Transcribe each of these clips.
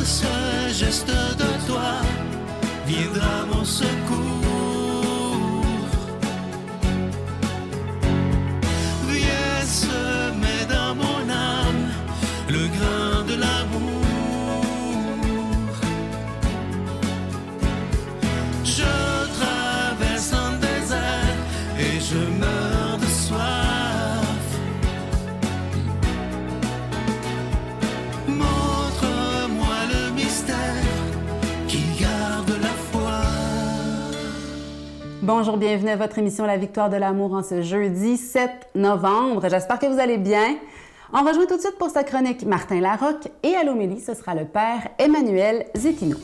ce geste de toi viendra mon secours. Viens semer dans mon âme le grain de l'amour. Je traverse un désert et je meurs de soif. Montre-moi le mystère qui garde la foi. Bonjour, bienvenue à votre émission La Victoire de l'amour en ce jeudi 7 novembre. J'espère que vous allez bien. On rejoint tout de suite pour sa chronique Martin Larocque et à l'homélie, ce sera le père Emmanuel Zétino.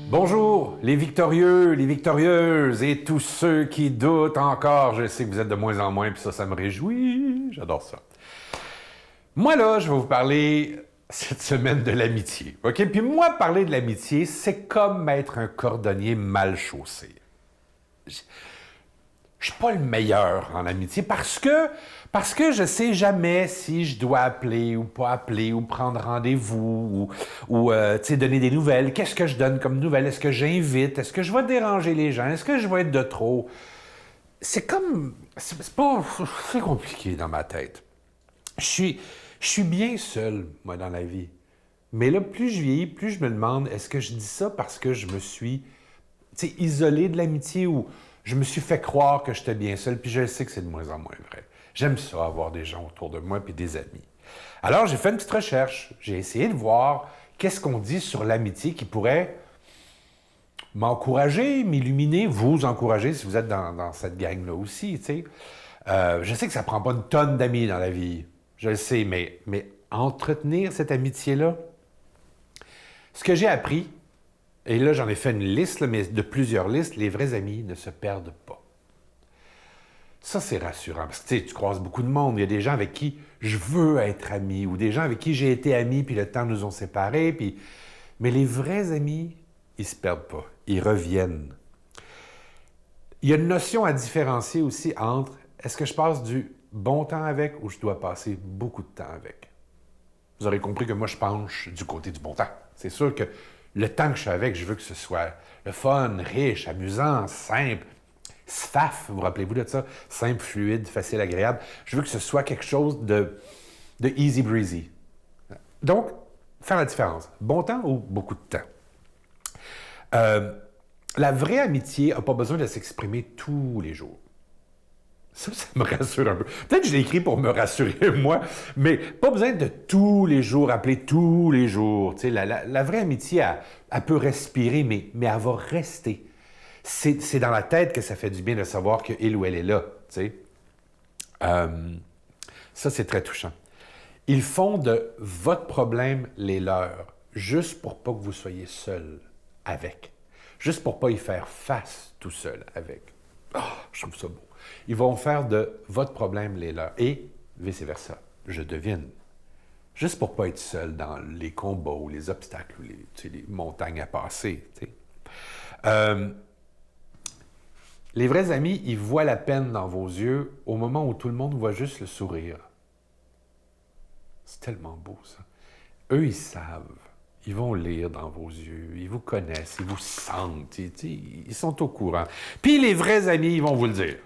Bonjour, les victorieux, les victorieuses et tous ceux qui doutent encore. Je sais que vous êtes de moins en moins, puis ça me réjouit. J'adore ça. Moi, là, je vais vous parler cette semaine de l'amitié. OK? Puis moi, parler de l'amitié, c'est comme être un cordonnier mal chaussé. Je suis pas le meilleur en amitié parce que je sais jamais si je dois appeler ou pas appeler ou prendre rendez-vous ou donner des nouvelles. Qu'est-ce que je donne comme nouvelles? Est-ce que j'invite? Est-ce que je vais déranger les gens? Est-ce que je vais être de trop? C'est compliqué dans ma tête. Je suis bien seul, moi, dans la vie. Mais là, plus je vieillis, plus je me demande, est-ce que je dis ça parce que je me suis isolé de l'amitié ou je me suis fait croire que j'étais bien seul, puis je sais que c'est de moins en moins vrai. J'aime ça, avoir des gens autour de moi puis des amis. Alors, j'ai fait une petite recherche. J'ai essayé de voir qu'est-ce qu'on dit sur l'amitié qui pourrait m'encourager, m'illuminer, vous encourager si vous êtes dans cette gang-là aussi, tu sais. Je sais que ça prend pas une tonne d'amis dans la vie. Je le sais, mais entretenir cette amitié-là, ce que j'ai appris, et là j'en ai fait une liste, mais de plusieurs listes, les vrais amis ne se perdent pas. Ça, c'est rassurant, parce que tu croises beaucoup de monde. Il y a des gens avec qui je veux être ami, ou des gens avec qui j'ai été ami, puis le temps nous ont séparés. Mais les vrais amis, ils se perdent pas. Ils reviennent. Il y a une notion à différencier aussi entre est-ce que je passe du bon temps avec ou je dois passer beaucoup de temps avec. Vous aurez compris que moi, je penche du côté du bon temps. C'est sûr que le temps que je suis avec, je veux que ce soit le fun, riche, amusant, simple. SFAF, vous rappelez-vous de ça? Simple, fluide, facile, agréable. Je veux que ce soit quelque chose de easy breezy. Donc, faire la différence. Bon temps ou beaucoup de temps? La vraie amitié n'a pas besoin de s'exprimer tous les jours. Ça me rassure un peu. Peut-être que je l'ai écrit pour me rassurer, moi, mais pas besoin de tous les jours, appeler tous les jours. Tu sais, la vraie amitié, elle peut respirer, mais elle va rester. C'est dans la tête que ça fait du bien de savoir qu'il ou elle est là, tu sais. Ça, c'est très touchant. Ils font de votre problème les leurs, juste pour pas que vous soyez seul avec. Juste pour pas y faire face tout seul avec. Oh, je trouve ça beau. Ils vont faire de votre problème les leurs et vice-versa. Je devine. Juste pour pas être seul dans les combats ou les obstacles ou les montagnes à passer, tu sais. Les vrais amis, ils voient la peine dans vos yeux au moment où tout le monde voit juste le sourire. C'est tellement beau, ça. Eux, ils savent. Ils vont lire dans vos yeux. Ils vous connaissent. Ils vous sentent. Ils sont au courant. Puis les vrais amis, ils vont vous le dire.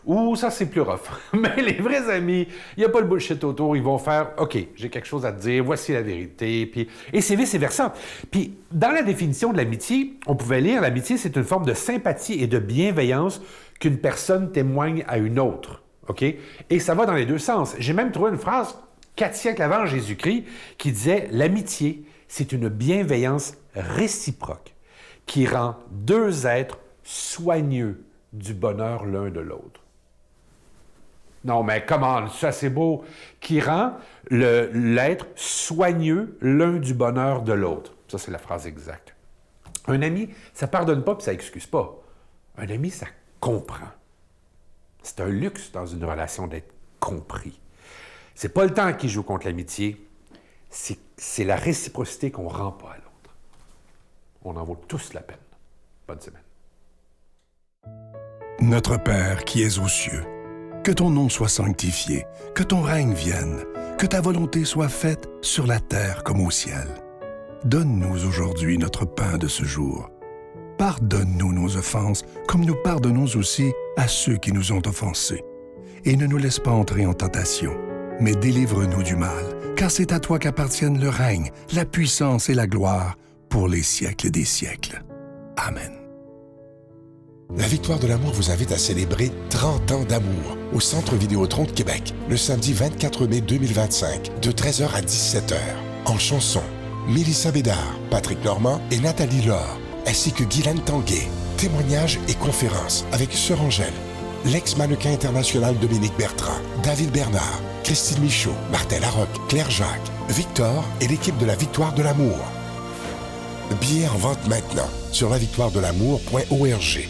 Ou ça, c'est plus rough. Mais les vrais amis, il n'y a pas le bullshit autour. Ils vont faire « OK, j'ai quelque chose à te dire. Voici la vérité. » Et c'est vice-versa. Puis, dans la définition de l'amitié, on pouvait lire « L'amitié, c'est une forme de sympathie et de bienveillance qu'une personne témoigne à une autre. » OK? Et ça va dans les deux sens. J'ai même trouvé une phrase, 4 siècles avant Jésus-Christ, qui disait « L'amitié, c'est une bienveillance réciproque qui rend deux êtres soigneux du bonheur l'un de l'autre. » Non, mais comment, ça c'est beau. Qui rend l'être soigneux l'un du bonheur de l'autre. Ça, c'est la phrase exacte. Un ami, ça pardonne pas puis ça excuse pas. Un ami, ça comprend. C'est un luxe dans une relation d'être compris. C'est pas le temps qui joue contre l'amitié, c'est la réciprocité qu'on rend pas à l'autre. On en vaut tous la peine. Bonne semaine. Notre Père qui es aux cieux, Que ton nom soit sanctifié, que ton règne vienne, que ta volonté soit faite sur la terre comme au ciel. Donne-nous aujourd'hui notre pain de ce jour. Pardonne-nous nos offenses, comme nous pardonnons aussi à ceux qui nous ont offensés. Et ne nous laisse pas entrer en tentation, mais délivre-nous du mal, car c'est à toi qu'appartiennent le règne, la puissance et la gloire pour les siècles des siècles. Amen. La Victoire de l'amour vous invite à célébrer 30 ans d'amour au Centre Vidéotron de Québec, le samedi 24 mai 2025, de 13h à 17h. En chanson, Mélissa Bédard, Patrick Normand et Nathalie Laure, ainsi que Guylaine Tanguay. Témoignages et conférences avec Sœur Angèle, l'ex-mannequin international Dominique Bertrand, David Bernard, Christine Michaud, Martin Larocque, Claire Jacques, Victor et l'équipe de la Victoire de l'amour. Billets en vente maintenant sur lavictoiredelamour.org.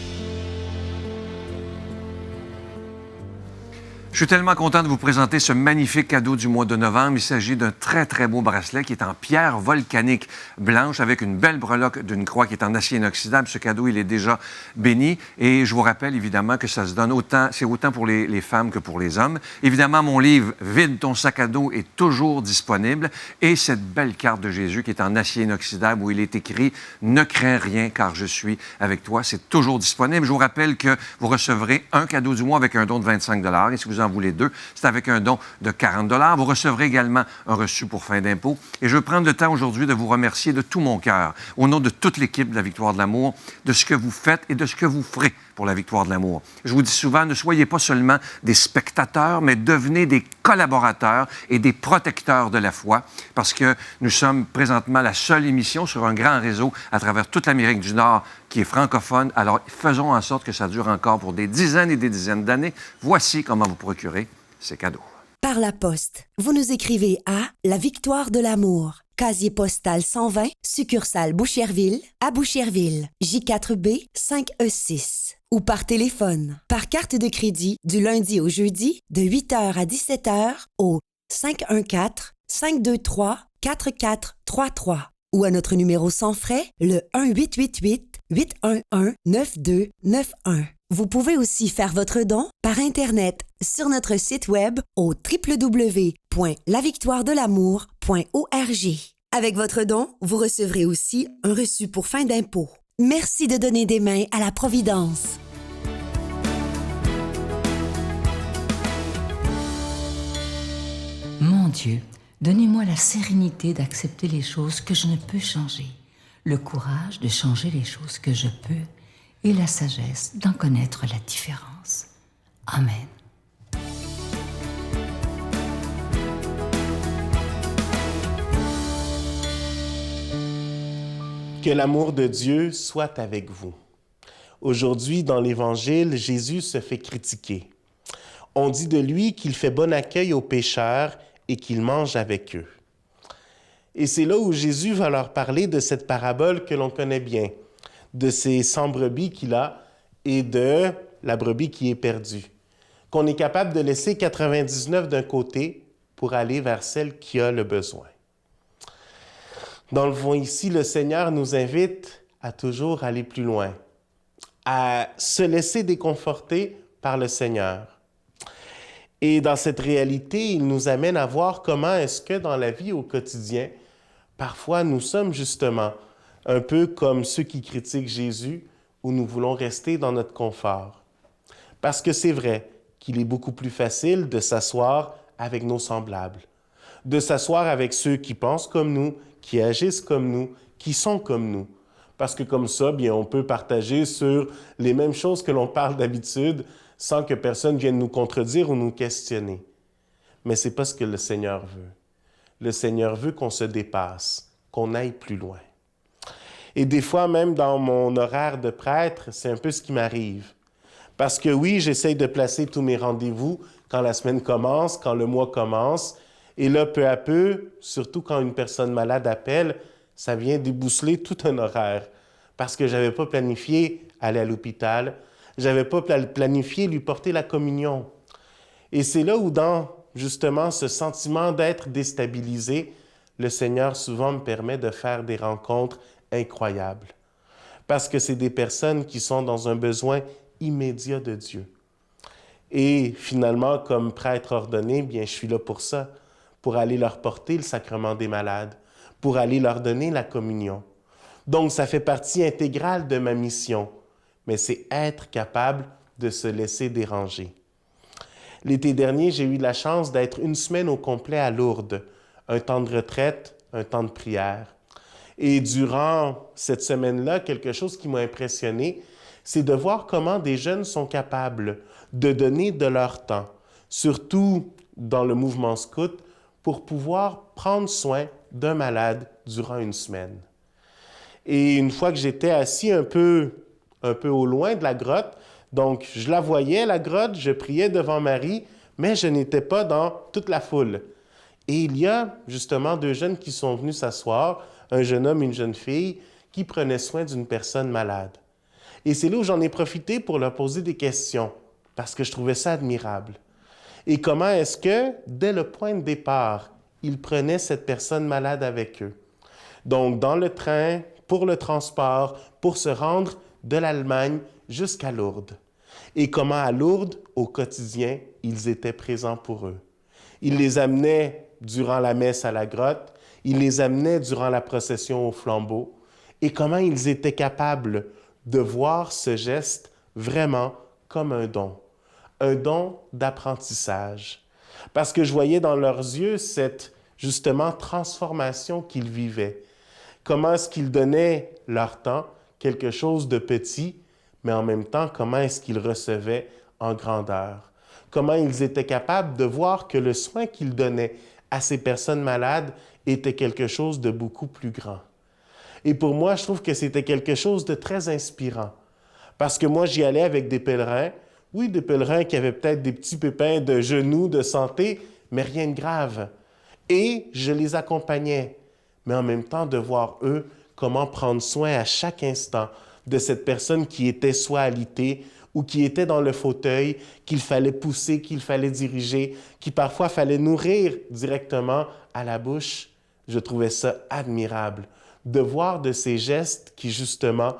Je suis tellement content de vous présenter ce magnifique cadeau du mois de novembre. Il s'agit d'un très, très beau bracelet qui est en pierre volcanique blanche avec une belle breloque d'une croix qui est en acier inoxydable. Ce cadeau, il est déjà béni. Et je vous rappelle évidemment que ça se donne c'est autant pour les femmes que pour les hommes. Évidemment, mon livre « Vide ton sac à dos » est toujours disponible. Et cette belle carte de Jésus qui est en acier inoxydable où il est écrit « Ne crains rien car je suis avec toi », c'est toujours disponible. Je vous rappelle que vous recevrez un cadeau du mois avec un don de 25 $. Et si vous en voulez deux, c'est avec un don de 40 $. Vous recevrez également un reçu pour fin d'impôt. Et je veux prendre le temps aujourd'hui de vous remercier de tout mon cœur, au nom de toute l'équipe de la Victoire de l'amour, de ce que vous faites et de ce que vous ferez pour la Victoire de l'amour. Je vous dis souvent, ne soyez pas seulement des spectateurs, mais devenez des collaborateurs et des protecteurs de la foi, parce que nous sommes présentement la seule émission sur un grand réseau à travers toute l'Amérique du Nord qui est francophone. Alors, faisons en sorte que ça dure encore pour des dizaines et des dizaines d'années. Voici comment vous procurer ces cadeaux. Par la poste, vous nous écrivez à La Victoire de l'amour, casier postal 120, succursale Boucherville, à Boucherville, J4B 5E6. Ou par téléphone, par carte de crédit, du lundi au jeudi, de 8h à 17h, au 514-523-4433. Ou à notre numéro sans frais, le 1-888-811-9291. Vous pouvez aussi faire votre don par Internet sur notre site web au www.lavictoiredelamour.org. Avec votre don, vous recevrez aussi un reçu pour fin d'impôt. Merci de donner des mains à la Providence. Mon Dieu, donnez-moi la sérénité d'accepter les choses que je ne peux changer, le courage de changer les choses que je peux et la sagesse d'en connaître la différence. Amen. Que l'amour de Dieu soit avec vous. Aujourd'hui, dans l'Évangile, Jésus se fait critiquer. On dit de lui qu'il fait bon accueil aux pécheurs et qu'il mange avec eux. Et c'est là où Jésus va leur parler de cette parabole que l'on connaît bien, de ces 100 brebis qu'il a et de la brebis qui est perdue, qu'on est capable de laisser 99 d'un côté pour aller vers celle qui a le besoin. Dans le fond, ici, le Seigneur nous invite à toujours aller plus loin, à se laisser déconforter par le Seigneur. Et dans cette réalité, il nous amène à voir comment est-ce que dans la vie au quotidien, parfois nous sommes justement un peu comme ceux qui critiquent Jésus, où nous voulons rester dans notre confort. Parce que c'est vrai qu'il est beaucoup plus facile de s'asseoir avec nos semblables, de s'asseoir avec ceux qui pensent comme nous, qui agissent comme nous, qui sont comme nous. Parce que comme ça, bien, on peut partager sur les mêmes choses que l'on parle d'habitude sans que personne vienne nous contredire ou nous questionner. Mais ce n'est pas ce que le Seigneur veut. Le Seigneur veut qu'on se dépasse, qu'on aille plus loin. Et des fois, même dans mon horaire de prêtre, c'est un peu ce qui m'arrive. Parce que oui, j'essaye de placer tous mes rendez-vous quand la semaine commence, quand le mois commence. Et là, peu à peu, surtout quand une personne malade appelle, ça vient débousseler tout un horaire. Parce que je n'avais pas planifié aller à l'hôpital, je n'avais pas planifié lui porter la communion. Et c'est là où, dans justement ce sentiment d'être déstabilisé, le Seigneur souvent me permet de faire des rencontres incroyables. Parce que c'est des personnes qui sont dans un besoin immédiat de Dieu. Et finalement, comme prêtre ordonné, bien, je suis là pour ça, pour aller leur porter le sacrement des malades, pour aller leur donner la communion. Donc, ça fait partie intégrale de ma mission, mais c'est être capable de se laisser déranger. L'été dernier, j'ai eu la chance d'être une semaine au complet à Lourdes, un temps de retraite, un temps de prière. Et durant cette semaine-là, quelque chose qui m'a impressionné, c'est de voir comment des jeunes sont capables de donner de leur temps, surtout dans le mouvement scout, pour pouvoir prendre soin d'un malade durant une semaine. Et une fois que j'étais assis un peu au loin de la grotte, donc je la voyais, la grotte, je priais devant Marie, mais je n'étais pas dans toute la foule. Et il y a justement 2 jeunes qui sont venus s'asseoir, un jeune homme et une jeune fille, qui prenaient soin d'une personne malade. Et c'est là où j'en ai profité pour leur poser des questions, parce que je trouvais ça admirable. Et comment est-ce que, dès le point de départ, ils prenaient cette personne malade avec eux? Donc, dans le train, pour le transport, pour se rendre de l'Allemagne jusqu'à Lourdes. Et comment à Lourdes, au quotidien, ils étaient présents pour eux. Ils les amenaient durant la messe à la grotte, ils les amenaient durant la procession au flambeau, et comment ils étaient capables de voir ce geste vraiment comme un don d'apprentissage. Parce que je voyais dans leurs yeux cette, justement, transformation qu'ils vivaient. Comment est-ce qu'ils donnaient leur temps, quelque chose de petit, mais en même temps, comment est-ce qu'ils recevaient en grandeur? Comment ils étaient capables de voir que le soin qu'ils donnaient à ces personnes malades était quelque chose de beaucoup plus grand. Et pour moi, je trouve que c'était quelque chose de très inspirant. Parce que moi, j'y allais avec des pèlerins. Oui, des pèlerins qui avaient peut-être des petits pépins de genoux, de santé, mais rien de grave. Et je les accompagnais. Mais en même temps, de voir eux, comment prendre soin à chaque instant de cette personne qui était soit alitée ou qui était dans le fauteuil, qu'il fallait pousser, qu'il fallait diriger, qui parfois fallait nourrir directement à la bouche. Je trouvais ça admirable de voir de ces gestes qui, justement,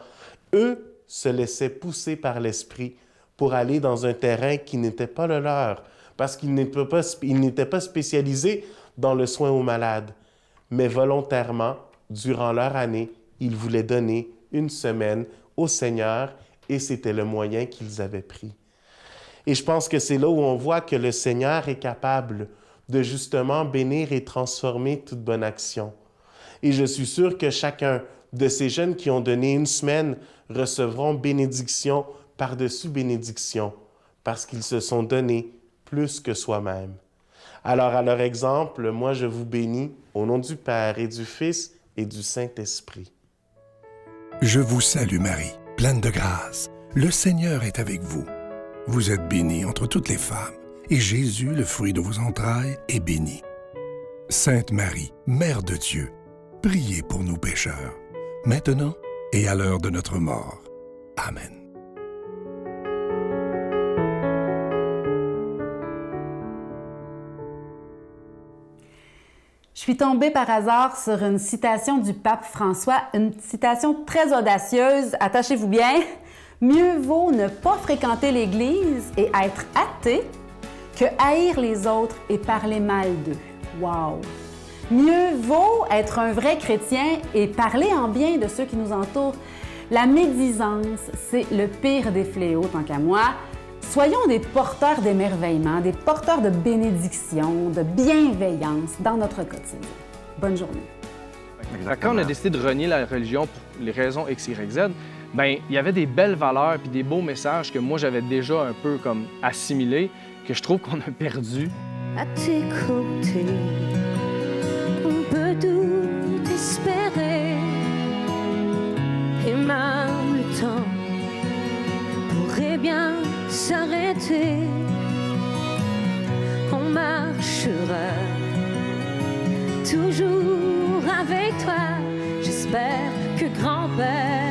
eux, se laissaient pousser par l'esprit pour aller dans un terrain qui n'était pas le leur, parce qu'ils n'étaient pas spécialisés dans le soin aux malades. Mais volontairement, durant leur année, ils voulaient donner une semaine au Seigneur et c'était le moyen qu'ils avaient pris. Et je pense que c'est là où on voit que le Seigneur est capable de justement bénir et transformer toute bonne action. Et je suis sûr que chacun de ces jeunes qui ont donné une semaine recevront bénédiction par-dessus bénédiction parce qu'ils se sont donnés plus que soi-même. Alors, à leur exemple, moi, je vous bénis au nom du Père et du Fils et du Saint-Esprit. Je vous salue Marie, pleine de grâce. Le Seigneur est avec vous. Vous êtes bénie entre toutes les femmes, et Jésus, le fruit de vos entrailles, est béni. Sainte Marie, Mère de Dieu, priez pour nous pécheurs, maintenant et à l'heure de notre mort. Amen. Je suis tombée par hasard sur une citation du pape François, une citation très audacieuse, attachez-vous bien. Mieux vaut ne pas fréquenter l'Église et être athée que haïr les autres et parler mal d'eux. Wow! Mieux vaut être un vrai chrétien et parler en bien de ceux qui nous entourent. La médisance, c'est le pire des fléaux, tant qu'à moi. Soyons des porteurs d'émerveillement, des porteurs de bénédiction, de bienveillance dans notre quotidien. Bonne journée. Quand on a décidé de renier la religion pour les raisons X, Y, Z, bien, il y avait des belles valeurs puis des beaux messages que moi, j'avais déjà un peu comme assimilés, que je trouve qu'on a perdu. À tes côtés, on peut tout espérer. Et même le temps pourrait bien s'arrêter. On marchera toujours avec toi. J'espère que grand-père